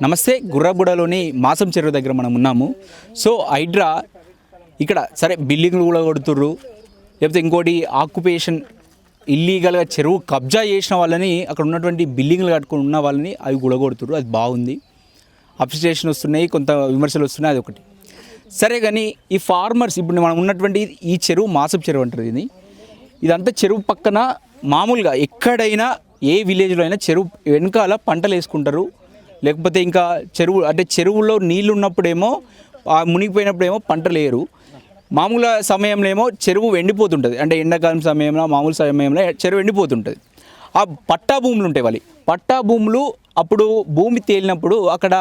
నమస్తే. గుర్రగూడలోని మాసం చెరువు దగ్గర మనం ఉన్నాము. సో హైడ్రా ఇక్కడ సరే బిల్డింగ్లు కూడా కొడుతుర్రు, లేకపోతే ఇంకోటి ఆక్యుపేషన్ ఇల్లీగల్గా చెరువు కబ్జా చేసిన వాళ్ళని, అక్కడ ఉన్నటువంటి బిల్డింగ్లు కట్టుకుని ఉన్న వాళ్ళని అవి గుడగొడుతుర్రు. అది బాగుంది. అప్రిసియేషన్ వస్తున్నాయి, కొంత విమర్శలు వస్తున్నాయి, అది ఒకటి సరే. కానీ ఈ ఫార్మర్స్ ఇప్పుడు మనం ఉన్నటువంటి ఈ చెరువు మాసపు చెరువు అంటారు. ఇదంతా చెరువు పక్కన మామూలుగా ఎక్కడైనా ఏ విలేజ్లో అయినా చెరువు వెనకాల పంటలు వేసుకుంటారు. లేకపోతే ఇంకా చెరువు అంటే చెరువులో నీళ్ళు ఉన్నప్పుడేమో మునిగిపోయినప్పుడేమో పంటలు వేయరు. మామూలు సమయంలో ఏమో చెరువు ఎండిపోతుంటుంది. అంటే ఎండాకాలం సమయంలో మామూలు సమయంలో చెరువు ఎండిపోతుంటుంది. ఆ పట్టా భూములు ఉంటాయి. వాళ్ళు పట్టా భూములు అప్పుడు భూమి తేలినప్పుడు అక్కడ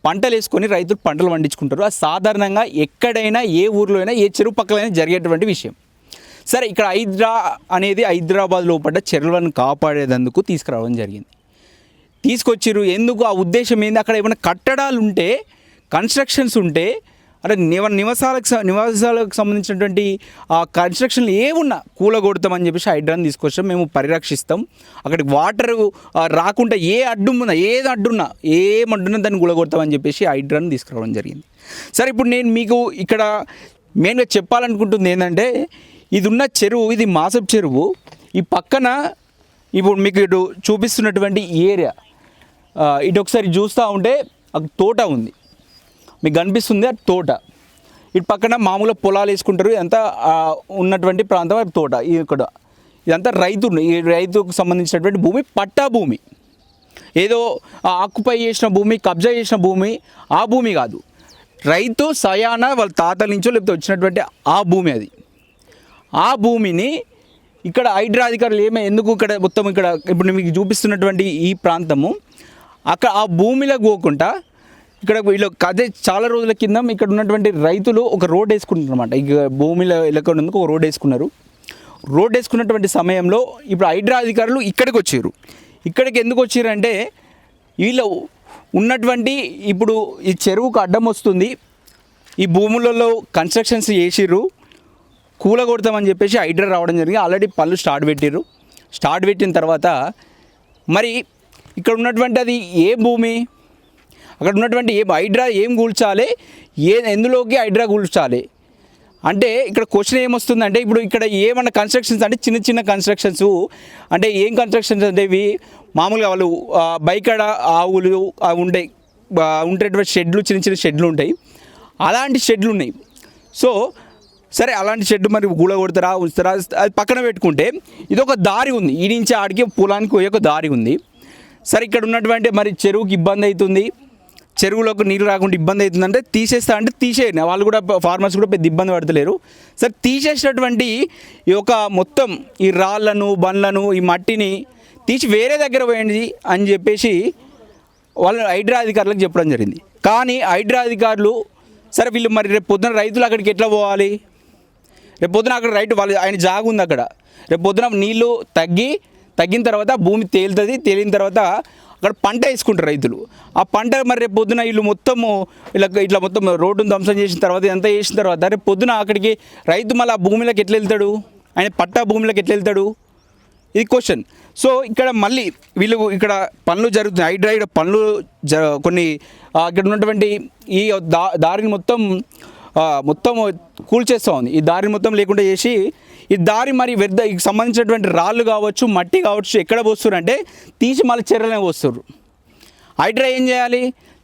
పంటలు వేసుకొని రైతులు పంటలు పండించుకుంటారు. అది సాధారణంగా ఎక్కడైనా ఏ ఊర్లో అయినా ఏ చెరువు పక్కలైనా జరిగేటువంటి విషయం. సరే, ఇక్కడ హైడ్రా అనేది హైదరాబాద్లో పడ్డ చెరువులను కాపాడేందుకు తీసుకురావడం జరిగింది. తీసుకొచ్చిర్రు. ఎందుకు? ఆ ఉద్దేశం ఏంది? అక్కడ ఏమైనా కట్టడాలు ఉంటే, కన్స్ట్రక్షన్స్ ఉంటే, అంటే నివాసాలకు సంబంధించినటువంటి ఆ కన్స్ట్రక్షన్లు ఏమున్నా కూలగొడతామని చెప్పేసి హైడ్రాని తీసుకొచ్చాం. మేము పరిరక్షిస్తాం. అక్కడికి వాటర్ రాకుండా ఏది అడ్డున్నా దాన్ని కూలగొడతామని చెప్పేసి హైడ్రాని తీసుకురావడం జరిగింది. సరే, ఇప్పుడు నేను మీకు ఇక్కడ మెయిన్గా చెప్పాలనుకుంటుంది ఏంటంటే, ఇది ఉన్న చెరువు, ఇది మాసపు చెరువు. ఈ పక్కన ఇప్పుడు మీకు ఇటు చూపిస్తున్నటువంటి ఏరియా, ఇటు ఒకసారి చూస్తూ ఉంటే అక్కడ తోట ఉంది, మీకు కనిపిస్తుంది. ఆ తోట ఇటు పక్కన మామూలుగా పొలాలు వేసుకుంటారు. ఇదంతా ఉన్నటువంటి ప్రాంతం తోట. ఇక్కడ ఇదంతా రైతుకు సంబంధించినటువంటి భూమి, పట్టా భూమి. ఏదో ఆక్యుపై చేసిన భూమి, కబ్జా చేసిన భూమి, ఆ భూమి కాదు. రైతు సయాన వాళ్ళ తాతల నుంచో లేకపోతే వచ్చినటువంటి ఆ భూమి. అది ఆ భూమిని ఇక్కడ హైడ్రా అధికారులు ఎందుకు ఇక్కడ మొత్తం ఇక్కడ ఇప్పుడు మీకు చూపిస్తున్నటువంటి ఈ ప్రాంతము అక్కడ ఆ భూమిలో పోకుండా ఇక్కడ వీళ్ళు అదే చాలా రోజుల కింద ఇక్కడ ఉన్నటువంటి రైతులు ఒక రోడ్ వేసుకుంటారు అన్నమాట. ఇక భూమిలో వెళ్ళకుండా ఒక రోడ్ వేసుకున్నారు. రోడ్ వేసుకున్నటువంటి సమయంలో ఇప్పుడు హైడ్రా అధికారులు ఇక్కడికి వచ్చారు. ఇక్కడికి ఎందుకు వచ్చారు అంటే, వీళ్ళు ఉన్నటువంటి ఇప్పుడు ఈ చెరువుకు అడ్డం వస్తుంది, ఈ భూములలో కన్స్ట్రక్షన్స్ చేసిర్రు, కూలగొడతామని చెప్పేసి హైడ్రా రావడం జరిగింది. ఆల్రెడీ పనులు స్టార్ట్ పెట్టిన తర్వాత మరి ఇక్కడ ఉన్నటువంటి అది ఏ భూమి, అక్కడ ఉన్నటువంటి హైడ్రా ఏం కూల్చాలి, ఎందులోకి హైడ్రా కూల్చాలి అంటే ఇక్కడ క్వశ్చన్ ఏమొస్తుందంటే, ఇప్పుడు ఇక్కడ ఏమన్నా కన్స్ట్రక్షన్స్ అంటే చిన్న కన్స్ట్రక్షన్స్ అంటే ఏం కన్స్ట్రక్షన్స్ అంటే ఇవి మామూలుగా వాళ్ళు బైకాడ ఆవులు ఉండేటువంటి షెడ్లు, చిన్న షెడ్లు ఉంటాయి. అలాంటి షెడ్లు ఉన్నాయి. సో సరే, అలాంటి షెడ్ మరి కూలగొడతారా ఉంచుతారా అది పక్కన పెట్టుకుంటే, ఇది ఒక దారి ఉంది. ఈ నుంచి ఆడికి పొలానికి పోయే ఒక దారి ఉంది. సరే, ఇక్కడ ఉన్నటువంటి మరి చెరువుకి ఇబ్బంది అవుతుంది, చెరువులోకి నీళ్ళు రాకుండా ఇబ్బంది అవుతుందంటే తీసేస్తా అంటే తీసేయండి. వాళ్ళు కూడా ఫార్మర్స్ కూడా పెద్ద ఇబ్బంది పడతలేరు. సరే, తీసేసినటువంటి ఈ యొక్క మొత్తం ఈ రాళ్ళను, బండ్లను, ఈ మట్టిని తీసి వేరే దగ్గర పోయండి అని చెప్పేసి వాళ్ళు హైడ్రా అధికారులకు చెప్పడం జరిగింది. కానీ హైడ్రా అధికారులు సరే వీళ్ళు మరి రేపు పొద్దున రైతులు అక్కడికి ఎట్లా పోవాలి? రేపు పొద్దున అక్కడ ఆయన జాగు ఉంది అక్కడ. రేపు పొద్దున నీళ్ళు తగ్గిన తర్వాత భూమి తేలిన తర్వాత అక్కడ పంట వేసుకుంటారు రైతులు. ఆ పంట మరి రేపు పొద్దున వీళ్ళు మొత్తము ఇట్లా మొత్తం రోడ్డును ధ్వంసం చేసిన తర్వాత ఇదంతా చేసిన తర్వాత రేపు పొద్దున అక్కడికి రైతు మళ్ళీ ఆ భూమిలోకి ఎట్లా వెళ్తాడు? ఆయన పట్టా భూమిలోకి ఎట్లా వెళ్తాడు? ఇది క్వశ్చన్. సో ఇక్కడ మళ్ళీ వీళ్ళు ఇక్కడ పనులు జరుగుతున్నాయి. హైడ్రా పనులు కొన్ని ఇక్కడ ఉన్నటువంటి ఈ దారిని మొత్తం కూల్చేస్తూ ఉంది. ఈ దారిని మొత్తం లేకుండా చేసి ఈ దారి మరి సంబంధించినటువంటి రాళ్ళు కావచ్చు, మట్టి కావచ్చు, ఎక్కడ పోస్తున్నారు అంటే తీసి మళ్ళీ చెరువులనే పోస్తున్నారు. హైడ్రా ఏం చేయాలి?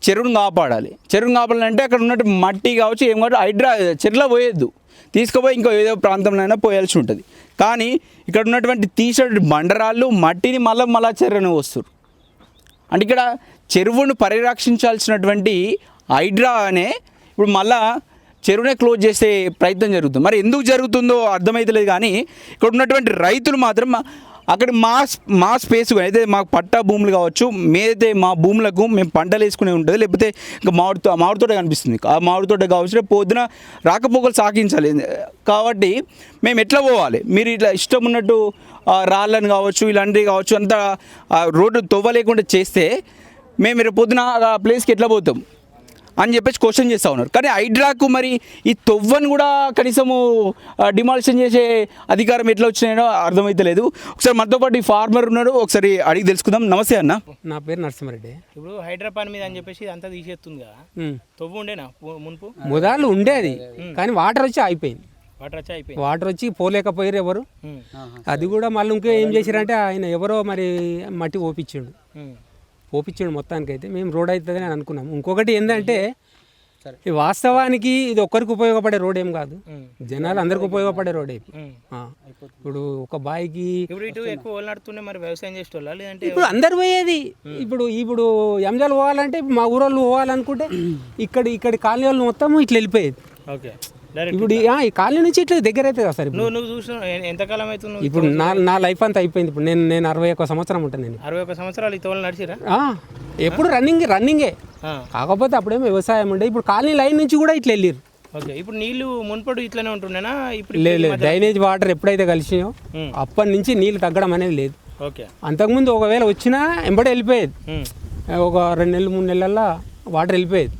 చెరువును కాపాడాలంటే అక్కడ ఉన్నటువంటి మట్టి కావచ్చు, ఏం కావచ్చు, హైడ్రా చెరువులో పోయేద్దు, తీసుకుపోయి ఇంకో ఏదో ప్రాంతంలో పోయాల్సి ఉంటుంది. కానీ ఇక్కడ ఉన్నటువంటి తీసేటువంటి బండరాళ్ళు, మట్టిని మళ్ళా చెరువునే వస్తారు. అంటే ఇక్కడ చెరువును పరిరక్షించాల్సినటువంటి హైడ్రా అనే ఇప్పుడు మళ్ళా చెరువునే క్లోజ్ చేసే ప్రయత్నం జరుగుతుంది. మరి ఎందుకు జరుగుతుందో అర్థమవుతలేదు. కానీ ఇక్కడ ఉన్నటువంటి రైతులు మాత్రం అక్కడ మా స్పేస్ అయితే మాకు పట్టా భూములు కావచ్చు, మేదైతే మా భూములకు మేము పంటలు వేసుకునే ఉంటుంది, లేకపోతే ఇంకా మామిడి తోట కనిపిస్తుంది, ఆ మామిడి తోట కావచ్చు, రేపు పొద్దున రాకపోకలు సాగించాలి. కాబట్టి మేము ఎట్లా పోవాలి? మీరు ఇట్లా ఇష్టం ఉన్నట్టు రాళ్ళని కావచ్చు, ఇలాంటివి కావచ్చు, అంతా రోడ్డు తవ్వలేకుండా చేస్తే మేము రేపు పొద్దున ఆ ప్లేస్కి ఎట్లా పోతాం? అని చెప్పేసి క్వశ్చన్ చేస్తూ ఉన్నారు. కానీ హైడ్రాకు మరి ఈ తొవ్వను కూడా కనీసము డిమాలిషన్ చేసే అధికారం ఎట్లా వచ్చినాయో అర్థమైతే లేదు. ఒకసారి మనతో పాటు ఈ ఫార్మర్ ఉన్నాడు, ఒకసారి అడిగి తెలుసుకుందాం. నమస్తే అన్న. నా పేరు నరసింహారెడ్డి. ఇప్పుడు హైదరాబాద్ మీద అని చెప్పేసి అంతా తీసేస్తుంది కదా, తవ్వు ఉండేనా మున్పు? మొదలు ఉండేది కానీ వాటర్ వచ్చి అయిపోయింది. వాటర్ వచ్చి పోలేకపోయారు ఎవరు. అది కూడా మళ్ళీ ఇంకో ఏం చేశారంటే ఆయన ఎవరో మరి మట్టి ఓపించాడు మొత్తానికైతే. మేము రోడ్ అవుతుందని అని అనుకున్నాం. ఇంకొకటి ఏంటంటే ఈ వాస్తవానికి ఇది ఒక్కరికి ఉపయోగపడే రోడ్ ఏం కాదు, జనాలు అందరికి ఉపయోగపడే రోడ్. ఇప్పుడు ఒక బాయికి ఇప్పుడు అందరు పోయేది. ఇప్పుడు ఎంజాలు పోవాలంటే మా ఊరోళ్ళు పోవాలనుకుంటే ఇక్కడ కాలనీ వాళ్ళు మొత్తం ఇట్లా వెళ్ళిపోయేది. ఇప్పుడు ఈ కాలనీ నుంచి ఇట్లా దగ్గర అవుతుంది కదా సార్. నువ్వు చూసిన ఎంతకాలం అవుతుంది? ఇప్పుడు నా లైఫ్ అంతా అయిపోయింది. ఇప్పుడు నేను 61 సంవత్సరం ఉంటాను. నేను 61 సంవత్సరాలు ఈ తోలు నడిచిరా? ఎప్పుడు రన్నింగే. కాకపోతే అప్పుడేమో వ్యవసాయం ఉండే. ఇప్పుడు కాలనీ లైన్ నుంచి కూడా ఇట్లా వెళ్ళారు. ఓకే, ఇప్పుడు నీళ్లు మున్పడు ఇట్లానే ఉంటుండేనా? ఇప్పుడు లేదు, డ్రైనేజ్ వాటర్ ఎప్పుడైతే కలిసినాయో అప్పటి నుంచి నీళ్ళు తగ్గడం అనేది లేదు. ఓకే, అంతకుముందు ఒకవేళ వచ్చినా ఎంబడే వెళ్ళిపోయేది. ఒక 2 నెలలు 3 నెలల్లో వాటర్ వెళ్ళిపోయేది.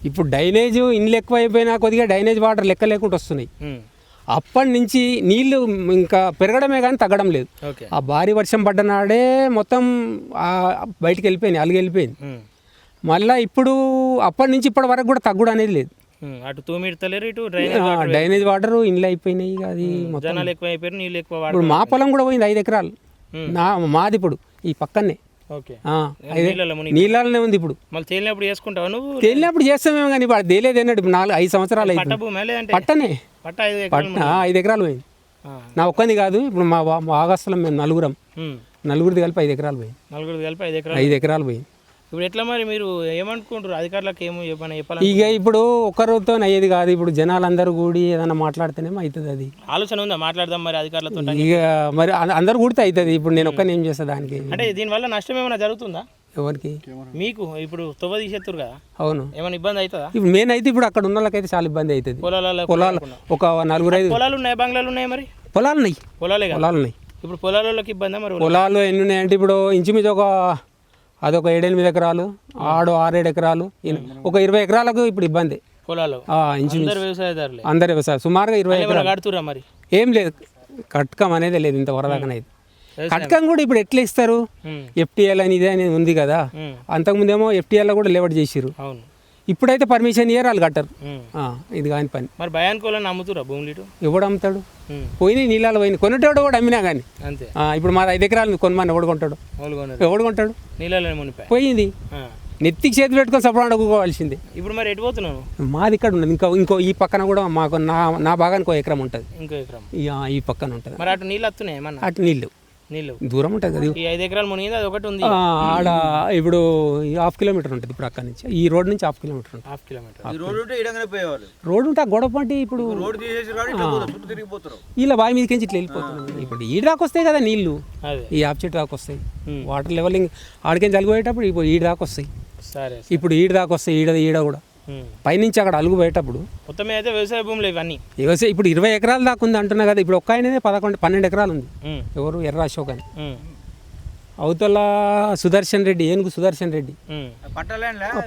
ఇప్పుడు డ్రైనేజ్ ఇండ్లు ఎక్కువ అయిపోయినా కొద్దిగా డ్రైనేజ్ వాటర్ లెక్క లేకుండా వస్తున్నాయి. అప్పటి నుంచి నీళ్లు ఇంకా పెరగడమే కానీ తగ్గడం లేదు. ఆ భారీ వర్షం పడ్డ నాడే మొత్తం బయటికి వెళ్ళిపోయింది, అలిగి వెళ్ళిపోయింది. మళ్ళీ ఇప్పుడు అప్పటి నుంచి ఇప్పటి వరకు కూడా తగ్గుడు అనేది లేదు. డ్రైనేజ్ వాటర్ ఇండ్లు అయిపోయినాయి. అది ఇప్పుడు మా పొలం కూడా పోయింది 5 ఎకరాలు. మాది ఇప్పుడు ఈ పక్కనే నీళ్ళనే ఉంది. ఇప్పుడు తేలినప్పుడు చేస్తామేమో కానీ ఇప్పుడు తేలేదు అన్నాడు. ఇప్పుడు 4-5 సంవత్సరాలు అయింది. పట్టనే 5 ఎకరాలు పోయింది. నా ఒక్కది కాదు, ఇప్పుడు మా ఆగస్టులో మేము నలుగురిది కలిపి 5 ఎకరాలు పోయింది. 5 ఎకరాలు పోయింది. ఇప్పుడు ఎట్లా మరి మీరు ఏమనుకుంటారు? అధికారులకు ఏమో చెప్పాలి. ఇక ఇప్పుడు ఒకరితో అయ్యేది కాదు. ఇప్పుడు జనాలందరూ కూడి ఏదైనా మాట్లాడితేనేమో అవుతుంది. అది ఆలోచన ఉందా మాట్లాడదాం మరి అధికారులతో? ఇక మరి అందరు కూడితే అవుతుంది. ఇప్పుడు నేను ఒక్కని ఏం చేస్తా దానికి? అంటే దీనివల్ల నష్టం ఏమైనా జరుగుతుందా ఎవరికి? మీకు. ఇప్పుడు తొవ్వ తీసేస్తారు కదా. అవును. ఏమైనా ఇబ్బంది అవుతుందా? ఇప్పుడు మెయిన్ అయితే ఇప్పుడు అక్కడ ఉన్న వాళ్ళకైతే చాలా ఇబ్బంది అవుతుంది. పొలాలు ఒక 4-5 పొలాలు ఉన్నాయి, బంగ్లాలు ఉన్నాయి. మరి పొలాలు ఉన్నాయి. ఇప్పుడు పొలాలకి ఇబ్బంది. మరి పొలాలు ఎన్ని ఉన్నాయంటే ఇప్పుడు ఇంచుమించు అదొక 7-8 ఎకరాలు, 6-7 ఎకరాలు, ఒక 20 ఎకరాలకు ఇప్పుడు ఇబ్బంది. పొలాలు అందరు వ్యవసాయం సుమారుగా 20 ఎకరాలు. మరి ఏం లేదు, కట్కం అనేది లేదు ఇంత వరదాకనేది. కట్కం కూడా ఇప్పుడు ఎట్లా ఇస్తారు? FTL అని ఇదే అనేది ఉంది కదా. అంతకుముందేమో FTL కూడా లేవట్ చేసిర్రు. ఇప్పుడైతే పర్మిషన్ ఇయ్యారు, వాళ్ళు కట్టరు. ఇది కాని పని. మరి భయానికోళ్ళని అమ్ముతురా భూములు? ఎవడు అమ్ముతాడు? పోయినాయి నీళ్ళలో పోయినాయి. కొనేటోడు కూడా అమ్మినా కానీ. ఇప్పుడు మా 5 ఎకరాలు కొనమని ఎవడు కొంటాడు? నీళ్ళలో పోయింది. నెత్తికి చేతి పెట్టుకొని సపరేట్ అడుగుకోవాల్సిందే. ఇప్పుడు మరి ఎటు పోతున్నాను? మాది ఇక్కడ ఉన్నది. ఇంకో ఈ పక్కన కూడా మాకు నా భాగానికి 1 ఎకరం ఉంటుంది. ఈ పక్కన ఉంటుంది. మరి అటు నీళ్ళు వస్తున్నాయి? అటు నీళ్ళు దూరం ఉంటుంది కదా. 5 ఎకరాలు మునిగింది, అది ఒకటి ఉంది ఆడ. ఇప్పుడు 1/2 కిలోమీటర్ ఉంటుంది. ఇప్పుడు అక్కడి నుంచి ఈ రోడ్ నుంచి 1/2 కిలోమీటర్ ఉంటుంది. రోడ్ ఉంటే గొడవ పట్టి ఇప్పుడు ఇలా బావి మీదకి ఇట్లా వెళ్ళిపోతుంది. ఇప్పుడు ఈ దాకా వస్తాయి కదా నీళ్లు, ఈ ఆప్చెట్ దాకా వస్తాయి. వాటర్ లెవెలింగ్ ఆడికి చలిపోయేటప్పుడు ఇప్పుడు ఈ దాకా వస్తాయి. ఇప్పుడు ఈడ దాకా వస్తాయి. ఈడ కూడా పైనుంచి అక్కడ అలుగు పోయేటప్పుడు మొత్తం అయితే వ్యవసాయ భూములు ఇవన్నీ. వ్యవసాయం ఇప్పుడు 20 ఎకరాల దాకా ఉంది అంటున్నా కదా. ఇప్పుడు ఒక్క ఆయననే 12 ఎకరాలు ఉంది. ఎవరు? ఎర్ర అశోక్ అని. అవతల సుదర్శన్ రెడ్డి, ఏనుగు సుదర్శన్ రెడ్డి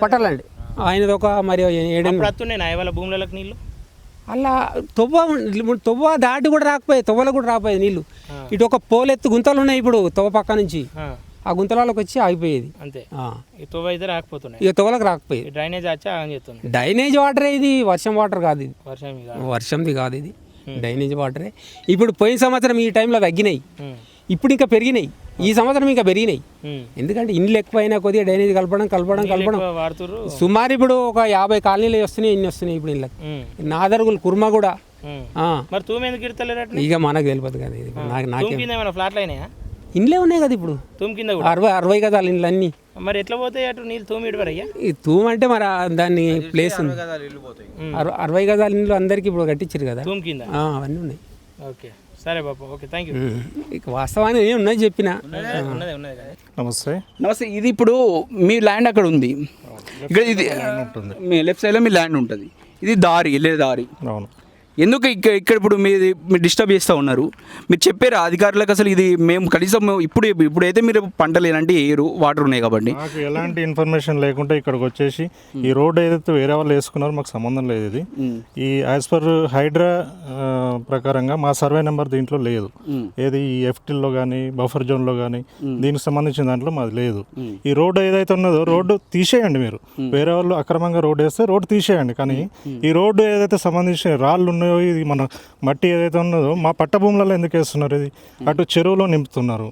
పట్టాలండి. ఆయనది ఒక మరి 7 భూములకు నీళ్ళు అలా తొవ్వ దాటి కూడా రాకపోయాయి. తొవ్వలో కూడా రాకపోయేది నీళ్ళు. ఇటు ఒక పోలెత్తు గుంతలు ఉన్నాయి ఇప్పుడు తొవ్వ పక్క నుంచి. ఆ గుంతలలోకి వచ్చి ఆగిపోయేది అంతే. ఇక తొవ్వలకు రాకపోయేది. డ్రైనేజ్ వాటరే ఇది, వర్షం వాటర్ కాదు ఇది. వర్షంది కాదు ఇది, డ్రైనేజ్ వాటరే. ఇప్పుడు పోయిన సంవత్సరం ఈ టైంలో తగ్గినాయి, ఇప్పుడు ఇంకా పెరిగినాయి. ఈ సంవత్సరం ఇంకా పెరిగినాయి. ఎందుకంటే ఇండ్లు ఎక్కువైనా కొద్దిగా డ్రైనేజ్ కలపడం సుమారు ఇప్పుడు ఒక 50 కాలనీలు వస్తున్నాయి. ఇన్ని వస్తున్నాయి ఇప్పుడు ఇళ్ళకి. నాదరుగులు కుర్మ కూడా. ఇక మనకు తెలియదు కదా. నాకే ఇండ్లే ఉన్నాయి కదా ఇప్పుడు. 60 గదాలు ఇండ్లు అన్నీ. మరి ఎట్లా పోతాయి అటు నీళ్ళు? ఈ తూము అంటే మరి దాన్ని ప్లేస్ ఉంది. 60 గదాల ఇండ్లు అందరికి ఇప్పుడు కట్టించారు కదా. అవన్నీ ఉన్నాయి. ఓకే, సరే బాబు. Okay, thank you. ఇక వాస్తవాన్ని ఏమి ఉన్నది చెప్పిన. నమస్తే. ఇది ఇప్పుడు మీ ల్యాండ్ అక్కడ ఉంది, ఇక్కడ ఇది మీ లెఫ్ట్ సైడ్లో మీ ల్యాండ్ ఉంటుంది. ఇది దారి వెళ్ళే దారి. అవును. ఎందుకు ఇక్కడ ఇప్పుడు మీరు డిస్టర్బ్ చేస్తూ ఉన్నారు? మీరు చెప్పారు అధికారులకు అసలు ఇది మేము కనీసం ఇప్పుడైతే మీరు పంటలు ఎలాంటి ఏరు వాటర్ ఉన్నాయి కాబట్టి మాకు ఎలాంటి ఇన్ఫర్మేషన్ లేకుండా ఇక్కడికి వచ్చేసి ఈ రోడ్ ఏదైతే వేరే వాళ్ళు వేసుకున్నారో మాకు సంబంధం లేదు. ఇది ఈ యాజ్ పర్ హైడ్రా ప్రకారంగా మా సర్వే నెంబర్ దీంట్లో లేదు. ఏది ఈ ఎఫ్టీల్లో కానీ బఫర్ జోన్లో కానీ దీనికి సంబంధించిన దాంట్లో మాది లేదు. ఈ రోడ్ ఏదైతే ఉన్నదో రోడ్డు తీసేయండి. మీరు వేరే వాళ్ళు అక్రమంగా రోడ్ వేస్తే రోడ్డు తీసేయండి. కానీ ఈ రోడ్డు ఏదైతే సంబంధించిన రాళ్ళు ఉన్నాయో, ఇది మన మట్టి ఏదైతే ఉన్నదో మా పట్ట భూములలో ఎందుకు వేస్తున్నారు? ఇది అటు చెరువులో నింపుతున్నారు.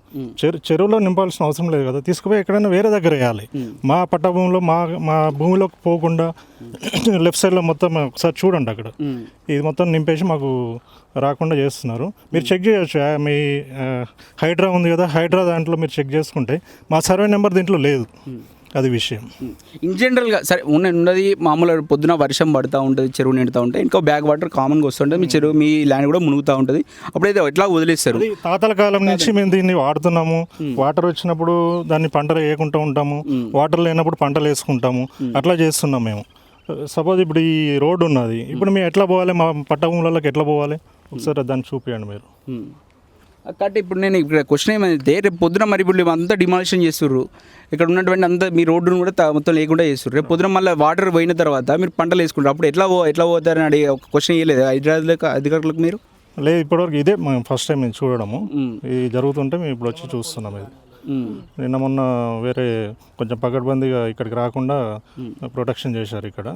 చెరువులో నింపాల్సిన అవసరం లేదు కదా, తీసుకుపోయి ఎక్కడైనా వేరే దగ్గర వేయాలి. మా పట్ట భూమిలో మా భూమిలోకి పోకుండా లెఫ్ట్ సైడ్లో మొత్తం ఒకసారి చూడండి, అక్కడ ఇది మొత్తం నింపేసి మాకు రాకుండా చేస్తున్నారు. మీరు చెక్ చేయొచ్చు, మీ హైడ్రా ఉంది కదా, హైడ్రా దాంట్లో మీరు చెక్ చేసుకుంటే మా సర్వే నెంబర్ దీంట్లో లేదు. అది విషయం. ఇన్ జనరల్గా సరే ఉన్నది మామూలు పొద్దున వర్షం పడుతూ ఉంటుంది, చెరువు నిండుతూ ఉంటుంది, ఇంకా బ్యాక్ వాటర్ కామన్గా వస్తుంటుంది, మీ చెరువు మీ ల్యాండ్ కూడా మునుగుతూ ఉంటుంది. అప్పుడైతే ఎట్లా వదిలేస్తారు? తాతల కాలం నుంచి మేము దీన్ని వాడుతున్నాము. వాటర్ వచ్చినప్పుడు దాన్ని పంటలు వేయకుండా ఉంటాము, వాటర్ లేనప్పుడు పంటలు వేసుకుంటాము, అట్లా చేస్తున్నాం మేము. సపోజ్ ఇప్పుడు ఈ రోడ్డు ఉన్నది, ఇప్పుడు మేము ఎట్లా పోవాలి? మా పట్ట భూములలోకి ఎట్లా పోవాలి? ఒకసారి దాన్ని చూపించండి మీరు. కాబట్టి ఇప్పుడు నేను ఇక్కడ క్వశ్చన్ ఏమైతే రేపు పొద్దున మరి ఇప్పుడు అంతా డిమాలిషన్ చేస్తుర్రు, ఇక్కడ ఉన్నటువంటి అంతా మీ రోడ్డును కూడా మొత్తం లేకుండా చేస్తుర్రు. రేపు పొద్దున మళ్ళీ వాటర్ పోయిన తర్వాత మీరు పంటలు వేసుకుంటారు, అప్పుడు ఎట్లా పోతారని అడిగే ఒక క్వశ్చన్ ఇవ్వలేదు అధికారులకు మీరు? లేదు, ఇప్పటివరకు ఇదే మేము ఫస్ట్ టైం మేము చూడడము. ఇది జరుగుతుంటే మేము ఇప్పుడు వచ్చి చూస్తున్నాం. ఇది నిన్న మొన్న వేరే కొంచెం పకడ్బందీగా ఇక్కడికి రాకుండా ప్రొటెక్షన్ చేశారు. ఇక్కడ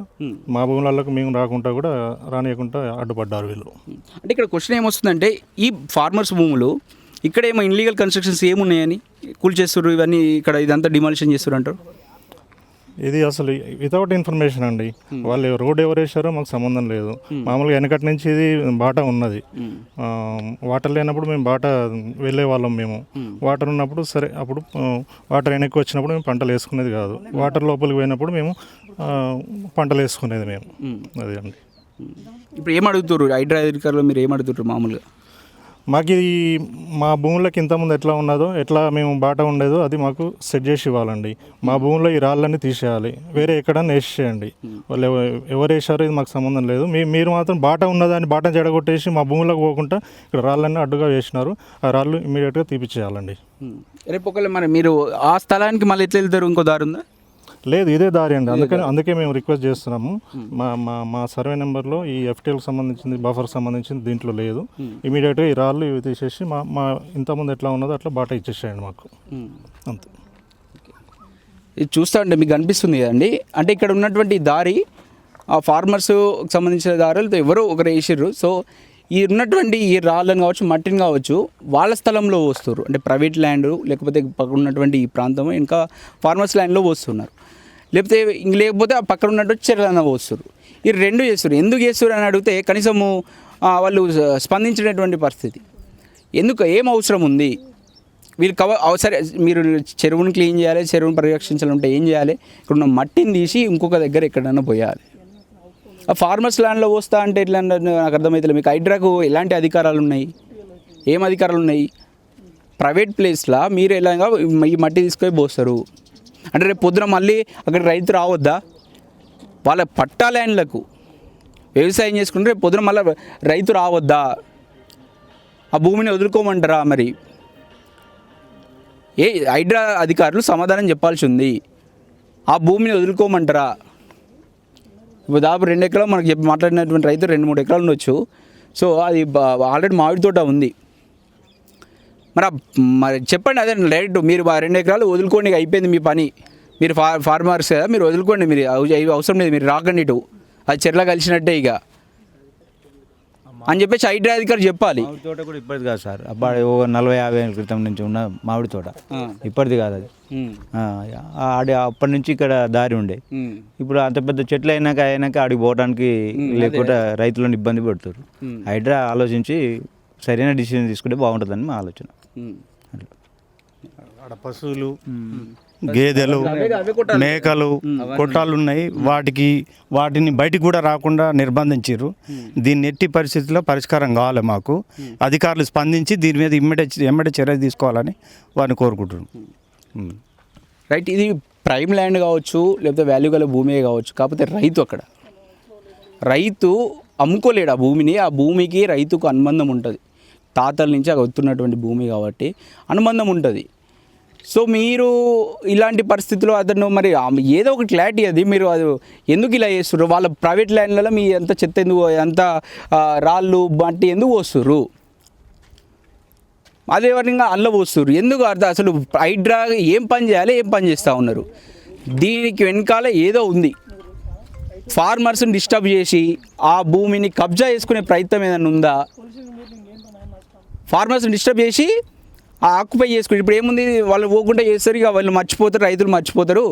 మా భూములకు మేము రాకుండా కూడా రానియకుండా అడ్డుపడ్డారు వీళ్ళు. అంటే ఇక్కడ క్వశ్చన్ ఏమొస్తుందంటే ఈ ఫార్మర్స్ భూములు ఇక్కడ ఏమో ఇన్లీగల్ కన్స్ట్రక్షన్స్ ఏమున్నాయని కూల్ చేస్తున్నారు, ఇవన్నీ ఇక్కడ ఇదంతా డిమాలిషన్ చేస్తున్నారు అంటారు. ఇది అసలు వితౌట్ ఇన్ఫర్మేషన్ అండి. వాళ్ళు రోడ్ ఎవరు వేసారో మాకు సంబంధం లేదు. మామూలుగా వెనకటి నుంచి ఇది బాట ఉన్నది. వాటర్ లేనప్పుడు మేము బాట వెళ్ళే వాళ్ళం. మేము వాటర్ ఉన్నప్పుడు సరే, అప్పుడు వాటర్ వెనక్కి వచ్చినప్పుడు మేము పంటలు వేసుకునేది కాదు. వాటర్ లోపలికి పోయినప్పుడు మేము పంటలు వేసుకునేది మేము. అది అండి. ఇప్పుడు ఏం అడుగుతారు హైడ్రా అధికారులు, మీరు ఏం అడుగుతారు మామూలుగా? మాకు ఇది మా భూములకి ఇంతకుముందు ఎట్లా ఉన్నదో, ఎట్లా మేము బాట ఉండేదో అది మాకు సెట్ చేసి ఇవ్వాలండి. మా భూమిలో ఈ రాళ్ళన్నీ తీసేయాలి, వేరే ఎక్కడన్నా వేసేయండి. వాళ్ళు ఎవరు వేసారో ఇది మాకు సంబంధం లేదు. మీరు మాత్రం బాట ఉన్నదాన్ని బాట జడగొట్టేసి మా భూమిలోకి పోకుండా ఇక్కడ రాళ్ళన్నీ అడ్డుగా వేసినారు. ఆ రాళ్ళు ఇమీడియట్గా తీపిచ్చేయాలండి. రేపు ఒకవేళ మరి మీరు ఆ స్థలానికి మళ్ళీ ఎట్లా వెళ్తారు? ఇంకో దారి ఉందా? లేదు, ఇదే దారి అండి. అందుకే మేము రిక్వెస్ట్ చేస్తున్నాము. మా సర్వే నెంబర్లో ఈ ఎఫ్టీఎల్కి సంబంధించింది, బఫర్కి సంబంధించింది దీంట్లో లేదు. ఇమీడియట్గా ఈ రాళ్ళు ఇవి తీసేసి మా ఇంతకుముందు ఎట్లా ఉన్నదో అట్లా బాట ఇచ్చేసేయండి మాకు, అంతే. ఇది చూస్తా ఉంటే మీకు అనిపిస్తుంది కదండి, అంటే ఇక్కడ ఉన్నటువంటి దారి ఆ ఫార్మర్స్ సంబంధించిన దారులతో ఎవరో ఒకరు వేసిర్రు. సో ఈ ఉన్నటువంటి ఈ రాళ్ళని కావచ్చు, మట్టిని కావచ్చు, వాళ్ళ స్థలంలో పోస్తారు. అంటే ప్రైవేట్ ల్యాండ్ లేకపోతే పక్కన ఉన్నటువంటి ఈ ప్రాంతం ఇంకా ఫార్మర్స్ ల్యాండ్లో పోస్తున్నారు, లేకపోతే ఆ పక్కన ఉన్నటువంటి చెరువులన్నా పోస్తారు. ఈ రెండు చేస్తారు. ఎందుకు చేస్తారు అని అడిగితే కనీసము వాళ్ళు స్పందించినటువంటి పరిస్థితి. ఎందుకు, ఏం అవసరం ఉంది వీళ్ళు సరే మీరు చెరువుని క్లీన్ చేయాలి, చెరువుని పరిరక్షించాలంటే ఏం చేయాలి? ఇక్కడ ఉన్న మట్టిని తీసి ఇంకొక దగ్గర ఎక్కడైనా పోయాలి. ఆ ఫార్మర్స్ ల్యాండ్లో పోస్తా అంటే ఎట్లా నాకు అర్థమవుతుంది. మీకు హైడ్రాకు ఎలాంటి అధికారాలు ఉన్నాయి? ఏం అధికారాలు ఉన్నాయి? ప్రైవేట్ ప్లేస్లో మీరు ఎలాగా ఈ మట్టి తీసుకొని పోస్తారు అంటే రేపు పొద్దున మళ్ళీ అక్కడ రైతు రావద్దా? వాళ్ళ పట్టా ల్యాండ్లకు వ్యవసాయం చేసుకుంటే రేపు పొద్దున మళ్ళీ రైతు రావద్దా? ఆ భూమిని వదులుకోమంటారా? మరి హైడ్రా అధికారులు సమాధానం చెప్పాల్సి ఉంది. ఆ భూమిని వదులుకోమంటారా? ఇప్పుడు దాదాపు 2 ఎకరాలు మనకు మాట్లాడినటువంటి రైతు 2-3 ఎకరాలు ఉండొచ్చు. సో అది ఆల్రెడీ మామిడి తోట ఉంది. మరి చెప్పండి, అదే డైరెక్ట్ మీరు 2 ఎకరాలు వదులుకోండి, అయిపోయింది మీ పని. మీరు ఫార్మర్స్ కదా, మీరు వదులుకోండి, మీరు అవసరం లేదు, మీరు రాకండి ఇటు, అది చెర్ల కలిసినట్టే ఇక అని చెప్పేసి హైడ్రా అధికారులు చెప్పాలి. మామిడి తోట కూడా ఇప్పటిది కాదు సార్, అబ్బాయి 40-50 ఏళ్ళ క్రితం నుంచి ఉన్న మామిడి తోట, ఇప్పటిది కాదు అది. అప్పటి నుంచి ఇక్కడ దారి ఉండే. ఇప్పుడు అంత పెద్ద చెట్లు అయినాక ఆడికి పోవడానికి లేకుండా రైతులను ఇబ్బంది పెడుతారు. హైడ్రా ఆలోచించి సరైన డిసిజన్ తీసుకుంటే బాగుంటుందని మా ఆలోచన. పశువులు, గేదెలు, మేకలు, కొట్టాలు ఉన్నాయి. వాటిని బయటికి కూడా రాకుండా నిర్బంధించారు. దీన్ని ఎట్టి పరిస్థితుల్లో పరిష్కారం కావాలి. మాకు అధికారులు స్పందించి దీని మీద ఇమ్మడే చర్య తీసుకోవాలని వారిని కోరుకుంటున్నాం. రైట్, ఇది ప్రైమ్ ల్యాండ్ కావచ్చు, లేకపోతే వాల్యూ గల భూమే కావచ్చు, కాకపోతే రైతు అమ్ముకోలేడు ఆ భూమిని. ఆ భూమికి రైతుకు అనుబంధం ఉంటుంది, తాతల నుంచి అది వస్తున్నటువంటి భూమి కాబట్టి అనుబంధం ఉంటుంది. సో మీరు ఇలాంటి పరిస్థితుల్లో అతను మరి ఏదో ఒక క్లారిటీ అది మీరు అది ఎందుకు ఇలా చేస్తుర్రు? వాళ్ళ ప్రైవేట్ ల్యాండ్లలో మీ ఎంత చెత్త ఎందుకు, ఎంత రాళ్ళు మట్టి ఎందుకు పోస్తుర్రు? అదే విధంగా అల్ల పోస్తుర్రు ఎందుకు? అర్థం అసలు హైడ్రా ఏం పని చేయాలి, ఏం పని చేస్తూ ఉన్నారు? దీనికి వెనకాల ఏదో ఉంది. ఫార్మర్స్ని డిస్టర్బ్ చేసి ఆ భూమిని కబ్జా చేసుకునే ప్రయత్నం ఏదైనా ఉందా? ఫార్మర్స్ని డిస్టర్బ్ చేసి ఆక్యుపై చేసుకుని ఇప్పుడు ఏముంది, వాళ్ళు పోకుండా చేస్తారు, ఇక వాళ్ళు మర్చిపోతారు, రైతులు మర్చిపోతారు.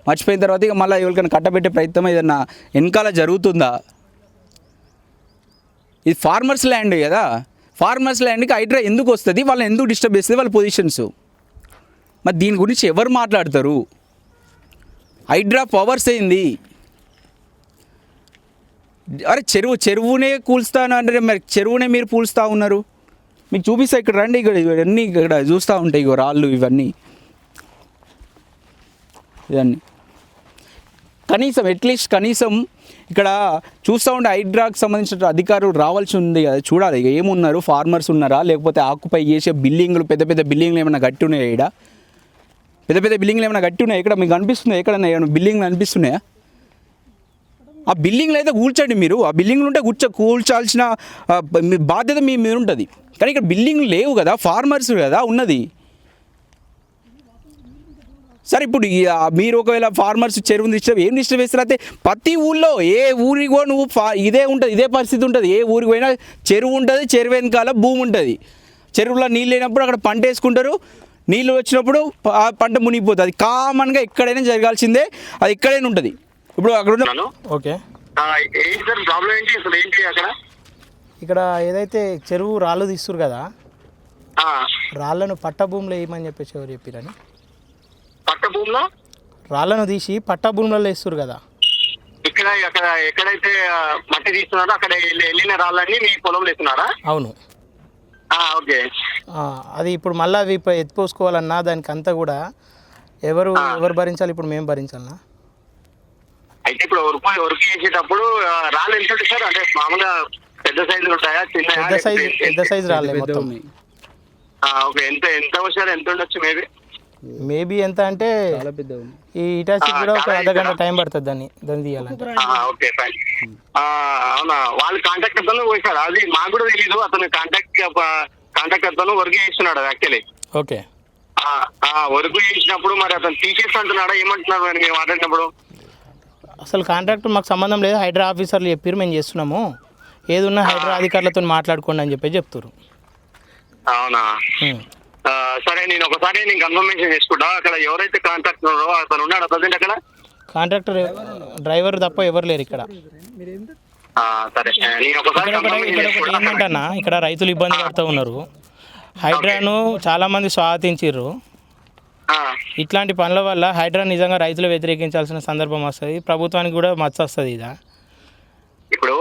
మర్చిపోయిన తర్వాత ఇక మళ్ళీ ఎవరికైనా కట్టబెట్టే ప్రయత్నం ఏదన్నా వెనకాల జరుగుతుందా? ఇది ఫార్మర్స్ ల్యాండ్ కదా. ఫార్మర్స్ ల్యాండ్కి హైడ్రా ఎందుకు వస్తుంది, వాళ్ళని ఎందుకు డిస్టర్బ్ చేస్తుంది, వాళ్ళ పొజిషన్స్. మరి దీని గురించి ఎవరు మాట్లాడతారు? హైడ్రా పవర్స్ ఏంది? అరే చెరువునే కూల్స్తాను అంటే మరి చెరువునే మీరు పూల్స్తూ ఉన్నారు. మీకు చూపిస్తా, ఇక్కడ రండి, ఇక్కడ ఇవన్నీ ఇక్కడ చూస్తూ ఉంటాయి, ఇగో రాళ్ళు ఇవన్నీ కనీసం అట్లీస్ట్ కనీసం ఇక్కడ చూస్తూ ఉంటే హైడ్రాకి సంబంధించిన అధికారులు రావాల్సి ఉంది కదా, చూడాలి ఇక ఏమున్నారు, ఫార్మర్స్ ఉన్నారా, లేకపోతే ఆక్యుపై చేసే బిల్డింగ్లు, పెద్ద పెద్ద బిల్డింగ్లు ఏమైనా గట్టి ఉన్నాయా? ఇక్కడ పెద్ద పెద్ద బిల్డింగ్లు ఏమైనా గట్టి ఉన్నాయా? ఇక్కడ మీకు అనిపిస్తున్నాయి ఎక్కడన్నా ఏమైనా బిల్డింగ్లు అనిపిస్తున్నాయా? ఆ బిల్డింగ్లు అయితే కూల్చండి మీరు, ఆ బిల్డింగ్లు ఉంటే కూల్చాల్సిన బాధ్యత మీ మీద ఉంటుంది. కానీ ఇక్కడ బిల్డింగ్లు లేవు కదా, ఫార్మర్స్ కదా ఉన్నది. సరే ఇప్పుడు మీరు ఒకవేళ ఫార్మర్స్ చెరువుని ఏం డిస్టర్బ్ చేస్తారు అయితే ప్రతి ఊళ్ళో ఏ ఊరికో నువ్వు ఇదే ఉంటుంది, ఇదే పరిస్థితి ఉంటుంది. ఏ ఊరికి పోయినా చెరువు ఉంటుంది, చెరువు వెనకాల భూమి ఉంటుంది. చెరువులో నీళ్ళు లేనప్పుడు అక్కడ పంట వేసుకుంటారు, నీళ్ళు వచ్చినప్పుడు ఆ పంట మునిగిపోతుంది. అది కామన్గా ఎక్కడైనా జరగాల్సిందే, అది ఎక్కడైనా ఉంటుంది. ఇప్పుడు అక్కడ ఉన్న ఓకే, ఏంటి సార్ ప్రాబ్లం ఏంటి అసలు ఏంటి అక్కడ? ఇక్కడ ఏదైతే చెరువు రాళ్ళు తీస్తురు కదా, ఆ, రాళ్ళను పట్ట భూమిలో వేయమని చెప్పేసి ఎవరు చెప్పిరని? పట్ట భూమిలో రాళ్ళను తీసి పట్ట భూములలో వేస్తురు కదా. ఇక్కడ అక్కడ ఎక్కడైతే మట్టి తీస్తున్నారో అక్కడ వెళ్ళిన రాళ్ళని మీ పొలంలో వేస్తున్నారా? అవును. ఓకే. అది ఇప్పుడు మళ్ళీ అవి ఎత్తిపోసుకోవాలన్నా దానికి అంతా కూడా ఎవరు భరించాలి? ఇప్పుడు మేము భరించాలన్నా? అయితే ఇప్పుడు ఒరుకు చేసేటప్పుడు రాళ్ళు ఎంత ఉంటాయి సార్? అంటే మామూలుగా పెద్ద సైజులు ఉంటాయా, చిన్న? పెద్ద సైజు రాళ్ళే మొత్తం. ఓకే. ఎంత వచ్చారు, ఎంత ఉండొచ్చు? మేబీ ఎంత అంటే ఈ ఇటాచి కూడా ఒక అర్ధగంట టైం పడుతుంది దాన్ని తీయాలంటే. Okay fine. అవునా, వాళ్ళు కాంటాక్ట్ అతను పోయినాడు, అది మాకు కూడా తెలీదు. అతను కాంటాక్ట్ అతను వర్క్ చేస్తున్నాడు యాక్చువల్లీ. ఓకే. వర్క్ చేసినప్పుడు మరి అతను తీసేసి అంటున్నాడా, ఏమంటున్నాడు మరి మేము మాట్లాడినప్పుడు? అసలు కాంట్రాక్ట్ మాకు సంబంధం లేదు, హైడ్రా ఆఫీసర్లు చెప్పారు మేము చేస్తున్నాము, ఏదున్నా హైడ్రా అధికారులతో మాట్లాడుకోండి అని చెప్తారు. అవునా, సరే. నేను ఒకసారి కన్ఫర్మేషన్ చేసుకుంటా. అక్కడ ఎవరైతే కాంట్రాక్టర్ ఉన్నారో అతను ఉన్నాడు ప్రజెంట్ అక్కడ? కాంట్రాక్టర్ డ్రైవర్ తప్ప ఎవరు లేరు ఇక్కడ. సరే, నేను ఒకసారి ఏంటంటన్నా, ఇక్కడ రైతులు ఇబ్బంది పడుతూ ఉన్నారు. హైడ్రాను చాలామంది స్వాగతించారు. ఇట్లాంటి పనుల వల్ల హైడ్రా నిజంగా రైతులు వ్యతిరేకించాల్సిన సందర్భం వస్తుంది, ప్రభుత్వానికి కూడా మచ్చ వస్తుంది. ఇదా ఇప్పుడు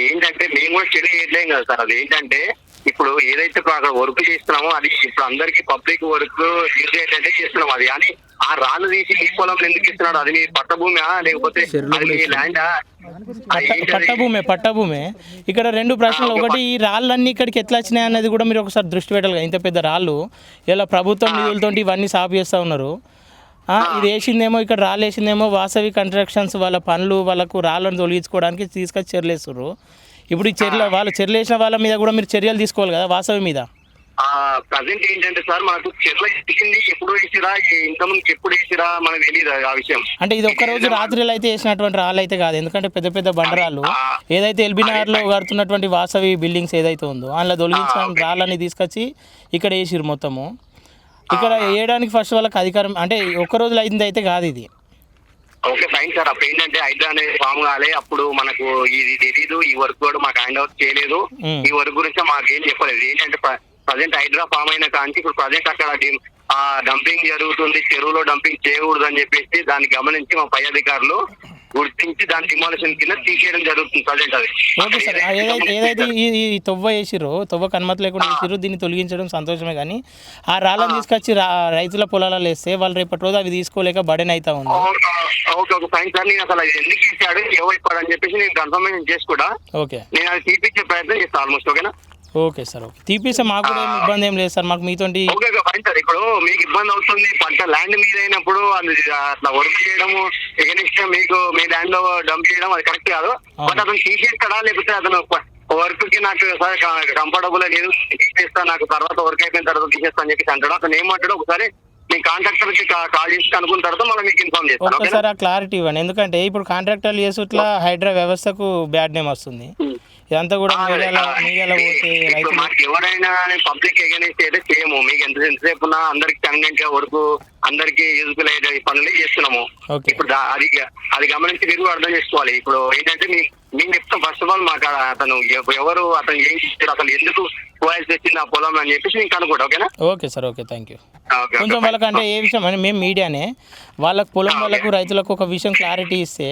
ఏంటంటే మేము కూడా చెడు చేయట్లేం కదా సార్. అది ఏంటంటే ఇప్పుడు ఏదైతే అక్కడ వర్క్ చేస్తున్నామో అది ఇప్పుడు అందరికి పబ్లిక్ వర్క్ యూజ్ అయ్యేటట్టే చేస్తున్నాం. అది కానీ ఆ రాళ్ళు తీసి మీ పొలంలో ఎందుకు ఇస్తున్నాడు? అది మీ పట్టభూమి లేకపోతే అది మీ ల్యాండా? పట్టభూమే. ఇక్కడ రెండు ప్రశ్నలు. ఒకటి, ఈ రాళ్ళన్నీ ఇక్కడికి ఎట్లా వచ్చినాయి అన్నది కూడా మీరు ఒకసారి దృష్టి పెట్టాలి. ఇంత పెద్ద రాళ్ళు ఇలా ప్రభుత్వం నిధులతో ఇవన్నీ సాపు చేస్తూ ఉన్నారు. ఇది వేసిందేమో, ఇక్కడ రాళ్ళు వేసిందేమో వాసవి కన్స్ట్రక్షన్స్ వాళ్ళ పనులు, వాళ్ళకు రాళ్ళను తొలగించుకోవడానికి తీసుకొచ్చి చెర్లేస్తున్నారు. ఇప్పుడు ఈ వాళ్ళు చెర్లేసిన వాళ్ళ మీద కూడా మీరు చర్యలు తీసుకోవాలి కదా వాసవి మీద. ప్రజెంట్ ఏంటంటే సార్, మనకు చెట్ల ఎక్కింది ఎప్పుడు వేసిరా, ఇంతకుముందు ఎప్పుడు వేసిరా మనకు తెలియదు ఆ విషయం. అంటే ఇది ఒక్కరోజు రాత్రిలో అయితే వేసినటువంటి రాళ్ళు అయితే కాదు, ఎందుకంటే పెద్ద పెద్ద బండరాళ్ళు ఏదైతే ఎల్బీనగర్లో కడుతున్నటువంటి వాసవి బిల్డింగ్స్ ఏదైతే ఉందో అందులో తొలగించిన రాళ్ళని తీసుకొచ్చి ఇక్కడ వేసిరు మొత్తము. ఇక్కడ వేయడానికి ఫస్ట్ వాళ్ళకి అధికారం, అంటే ఒక్క రోజులో అయింది అయితే కాదు ఇది. Okay fine sir. అప్పుడు ఏంటంటే హైడ్రా అనేది ఫామ్ కాలే, అప్పుడు మనకు ఇది తెలీదు, ఈ వర్క్ కూడా మాకు హ్యాండ్ ఓవర్ చేయలేదు, ఈ వర్క్ గురించి మాకేం చెప్పలేదు. ఏంటంటే ప్రజెంట్ హైడ్రా ఫామ్ అయిన కానీ ఇప్పుడు ప్రజెంట్ అక్కడ డంపింగ్ జరుగుతుంది, చెరువులో డంపింగ్ చేయకూడదు అని చెప్పేసి దాన్ని గమనించి మా పై అధికారులు గుర్తించి దాని డిమాలిషన్ కింద తీసేయడం జరుగుతుంది ప్రజెంట్ అది. ఓకే సార్ ఏదైతే ఈ తొవ్వ వేసిరో తొవ్వకు అనుమతి లేకుండా వేసిరో దీన్ని తొలగించడం సంతోషమే, కానీ ఆ రాళ్ళని తీసుకొచ్చి రైతుల పొలాలలో వేస్తే వాళ్ళు రేపటి రోజు అవి తీసుకోలేక బడెన్ అవుతా ఉంది. ఓకే ఓకే ఫైన్ సార్, నేను అసలు ఎందుకు ఇచ్చాడు ఎవరు ఇస్తాడు అని చెప్పేసి నేను కన్ఫర్మేషన్ చేసి కూడా నేను అది తీపిచ్చే ప్రయత్నం చేస్తాను ఆల్మోస్ట్. ఓకేనా? ఓకే సార్, ఓకే తీపిస్తే మాకు కూడా ఏమి ఇబ్బంది ఏం లేదు సార్, మాకు మీతోటి. ఓకే ఫైన్ సార్, ఇప్పుడు మీకు ఇబ్బంది అవుతుంది పంట ల్యాండ్ మీద అయినప్పుడు అది అట్లా వర్క్ చేయడము ఎగనిస్ట్ మీకు మీ ల్యాండ్ లో డంప్ చేయడం అది కరెక్ట్ కాదు. బట్ అతను తీసేస్తాడా లేకపోతే అతను వర్క్ కి నాకు సార్ కంఫర్టబుల్ లేదు తీసేస్తా, నాకు తర్వాత వర్క్ అయిపోయిన తర్వాత తీసేస్తా అని చెప్పి అంటాడు. అతను ఏమంటాడు ఒకసారి మీ కాంట్రాక్టర్ కి కాల్ చేసి కనుక్కున్న తర్వాత మనం మీకు ఇన్ఫార్మ్ చేస్తాను. ఒకసారి ఆ క్లారిటీ ఇవ్వండి, ఎందుకంటే ఇప్పుడు కాంట్రాక్టర్లు చేసి ఇట్లా హైడ్రా వ్యవస్థకు బ్యాడ్ నేమ్ వస్తుంది. ఇదంతా కూడా మీడియాలో పోతే రైతులు మాకు ఎవరైనా పబ్లిక్ ఎగనెస్ట్ అయితే చేయము. మీకు ఎంతసేపు ఉన్నా అందరికి కన్వీనియంట్ గా వరకు అందరికి యూజ్ఫుల్ అయ్యే పనులు చేస్తున్నాము. ఇప్పుడు అది గమనించి మీరు అర్థం చేసుకోవాలి. ఇప్పుడు ఏంటంటే మేము చెప్తాం ఫస్ట్ ఆఫ్ ఆల్ మాకు అతను ఎవరు అతను ఏం చేస్తారు అసలు ఎందుకు పోయాల్సి వచ్చింది ఆ పొలం అని చెప్పేసి నేను కనుక్కోండి. ఓకేనా? Okay sir, okay thank you. కొంచెం వాళ్ళకంటే ఏ విషయం అని మేము మీడియానే వాళ్ళకు పొలం వాళ్ళకు రైతులకు ఒక విషయం క్లారిటీ ఇస్తే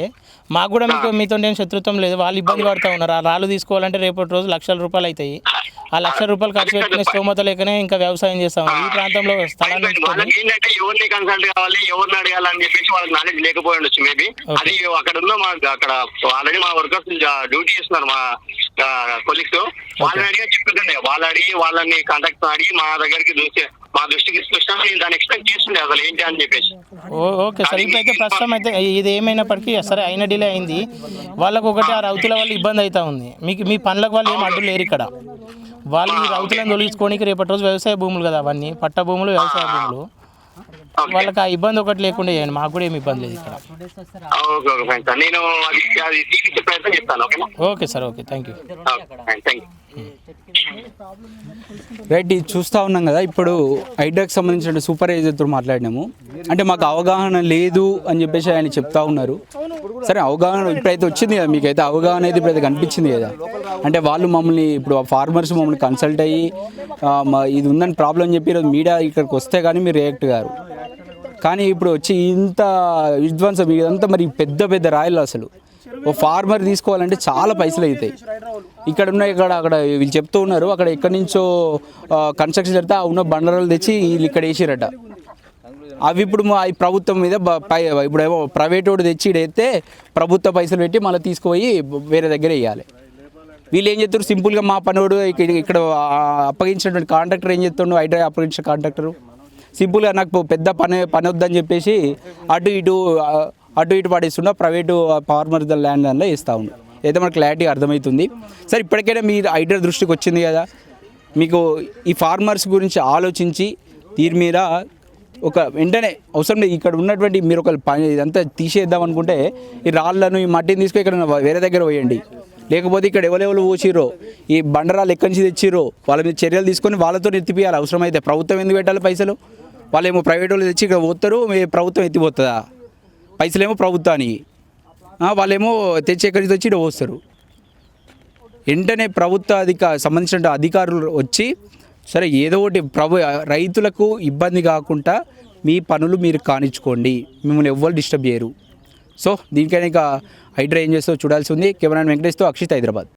మాకు కూడా మీతో ఏం శత్రుత్వం లేదు. వాళ్ళు ఇబ్బంది పడుతూ ఉన్నారు. ఆ రాళ్ళు తీసుకోవాలంటే రేపటి రోజు లక్షల రూపాయలు అవుతాయి. ఆ ₹1,00,000 ఖర్చు పెట్టుకునే స్తోమత లేకనే ఇంకా వ్యవసాయం చేస్తాం ఈ ప్రాంతంలో స్థలాన్ని. ఏంటంటే ఎవరిని కన్సల్ట్ కావాలి ఎవరిని అడగాలి అని చెప్పేసి వాళ్ళకి నాలెడ్జ్ లేకపోయి ఉండొచ్చు మేబీ. అది అక్కడ ఉన్న అక్కడ ఆల్రెడీ మా వర్కర్స్ డ్యూటీ చేస్తున్నారు మా కొలీగ్స్. వాళ్ళని అడిగి చెప్తుండే, వాళ్ళు అడిగి వాళ్ళని కాంటాక్ట్ అడిగి మా దృష్టికి తీసుకొచ్చినా నేను దాన్ని ఎక్స్పెక్ట్ చేస్తుండే అసలు ఏంటి అని చెప్పేసి. ఓకే సార్, ఇప్పుడైతే ప్రస్తుతం అయితే ఇది ఏమైనప్పటికీ సరే అయిన డిలే అయింది. వాళ్ళకు ఒకటి ఆ రైతుల వల్ల ఇబ్బంది అవుతా ఉంది. మీ పనులకు వాళ్ళు ఏం అడ్డు లేరు ఇక్కడ. వాళ్ళు ఈ రైతులను తొలగించుకోనికి రేపటి రోజు వ్యవసాయ భూములు కదా అవన్నీ పట్ట భూములు వ్యవసాయ భూములు, వాళ్ళకి ఆ ఇబ్బంది ఒకటి లేకుండా చేయండి. మాకు కూడా ఏమి ఇబ్బంది లేదు ఇక్కడ. Okay sir, okay thank you. Right, ఇది చూస్తూ ఉన్నాం కదా. ఇప్పుడు హైడ్రాకి సంబంధించిన సూపర్వైజర్తో మాట్లాడినాము. అంటే మాకు అవగాహన లేదు అని చెప్పేసి ఆయన చెప్తా ఉన్నారు. సరే, అవగాహన ఇప్పుడైతే వచ్చింది కదా, మీకైతే అవగాహన అయితే ఇప్పుడైతే కనిపించింది కదా. అంటే వాళ్ళు మమ్మల్ని ఇప్పుడు ఫార్మర్స్ మమ్మల్ని కన్సల్ట్ అయ్యి ఇది ఉందని ప్రాబ్లం చెప్పి ఈరోజు మీడియా ఇక్కడికి వస్తే కానీ మీరు రియాక్ట్ గారు. కానీ ఇప్పుడు వచ్చి ఇంత విధ్వంసం ఇదంతా మరి పెద్ద పెద్ద రాయలు అసలు ఓ ఫార్మర్ తీసుకోవాలంటే చాలా పైసలు అవుతాయి. అక్కడ వీళ్ళు చెప్తూ ఉన్నారు అక్కడ ఎక్కడి నుంచో కన్స్ట్రక్షన్ జరిగితే ఉన్న బండరాలు తెచ్చి వీళ్ళు ఇక్కడ వేసిరట. అవి ఇప్పుడు ఈ ప్రభుత్వం మీద ఇప్పుడు ఏమో ప్రైవేట్ వాడు తెచ్చి ఇడైతే ప్రభుత్వ పైసలు పెట్టి మళ్ళీ తీసుకుపోయి వేరే దగ్గర వేయాలి. వీళ్ళు ఏం చేస్తారు సింపుల్గా మా పనివాడు ఇక్కడ అప్పగించినటువంటి కాంట్రాక్టర్ ఏం చేస్తుండో హైడ్రా అప్పగించిన కాంట్రాక్టరు సింపుల్గా నాకు పెద్ద పని వద్దని చెప్పేసి అటు ఇటు పడేస్తుండ ప్రైవేటు ఫార్మర్ ల్యాండ్ అందులో వేస్తూ ఉండు. అయితే మనకు క్లారిటీ అర్థమవుతుంది. సరే, ఇప్పటికైనా మీరు హైడ్రా దృష్టికి వచ్చింది కదా, మీకు ఈ ఫార్మర్స్ గురించి ఆలోచించి దీని మీద ఒక వెంటనే అవసరం లేదు. ఇక్కడ ఉన్నటువంటి మీరు ఒక పని ఇదంతా తీసేద్దాం అనుకుంటే ఈ రాళ్ళను ఈ మట్టిని తీసుకొని ఇక్కడ వేరే దగ్గర పోయండి. లేకపోతే ఇక్కడ ఎవరెవరు పోసిరో ఈ బండరాలు ఎక్కడి నుంచి తెచ్చిరో వాళ్ళ మీద చర్యలు తీసుకొని వాళ్ళతో ఎత్తిపోయాలి. అవసరమైతే ప్రభుత్వం ఎందుకు పెట్టాలి పైసలు? వాళ్ళేమో ప్రైవేట్ వాళ్ళు తెచ్చి ఇక్కడ పోతారు, ప్రభుత్వం ఎత్తిపోతుందా? పైసలేమో ప్రభుత్వానికి, వాళ్ళేమో తెచ్చి ఎక్కడి నుంచి వచ్చి ఇక్కడ పోస్తారు. వెంటనే ప్రభుత్వ సంబంధించిన అధికారులు వచ్చి సరే ఏదో ఒకటి రైతులకు ఇబ్బంది కాకుండా మీ పనులు మీరు కానిచ్చుకోండి, మిమ్మల్ని ఎవ్వరు డిస్టర్బ్ చేయరు. సో దీనికైనా ఇక హైడ్రా ఏం చేస్తో చూడాల్సి ఉంది. కెమెరామెన్ వెంకటేష్తో అక్షిత్, హైదరాబాద్.